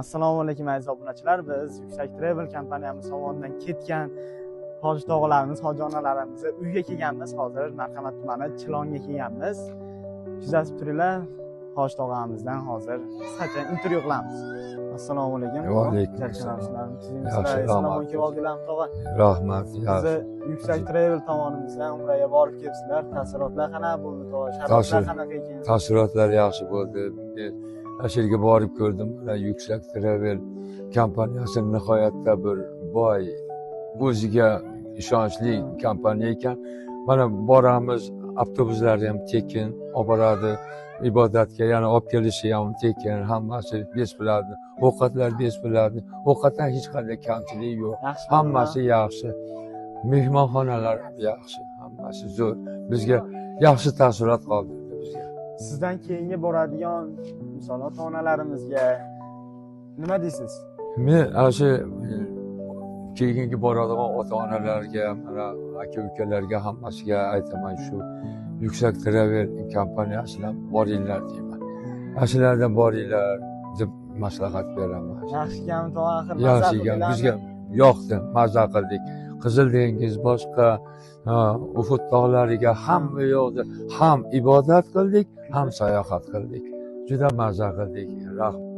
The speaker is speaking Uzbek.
Assalomu alaykum aziz obunachilar. Biz Yuksak Travel kompaniyamiz tomonidan ketgan hoji tog'alarimiz, hoji onalarimizni uyga kelganmiz. Hozir Marhamat tumani Chilonga kelganmiz. Kuzatib turinglar, hoji tog'amizdan hozir qisqacha intervyu qilamiz. Assalomu alaykum. Va alaykum assalom. Assalomu alaykum tog'a. Rahmat. Siz Yuksak Travel tomonimizdan umraga borib kelibsizlar. Taassurotlar qanaqa bo'ldi? Sharoitlar qanaqa ekan? Taassurotlar yaxshi bo'ldi. Ashirga borib ko'rdim. Yuksak Travel kompaniyasi nihoyatda bir boy, o'ziga ishonchli kompaniya ekan. Mana boramiz, avtobuslar ham tekin olib boradi, ibodatga yana olib kelishi ham tekin, hammasi besplatni, ovqatlar besplatni, ovqatdan hech qanday kamchilik yo'q. Hammasi yaxshi. Mehmonxonalar ham yaxshi, hammasi zo'r. Bizga yaxshi taassurot qoldirdi bizga. Sizdan keyingi boradigan misol ota-onalarimizga nima deysiz? Men shu keyingi boradigan ota-onalarga, mana aka-ukalarga hammasiga aytaman, shu Yuksak Travel kompaniyasidan boringlar deyman. Ashlardan boringlar deb maslahat beraman. Yaxshi ekan, axir yaxshi ekan, bizga yoqdi, mazza qildik. Qizil dengiz boshqa, Ufud tog'lariga hamma yoqda ham ibodat qildik, ham sayohat qildik. Juda mazza qildik. Rahmat.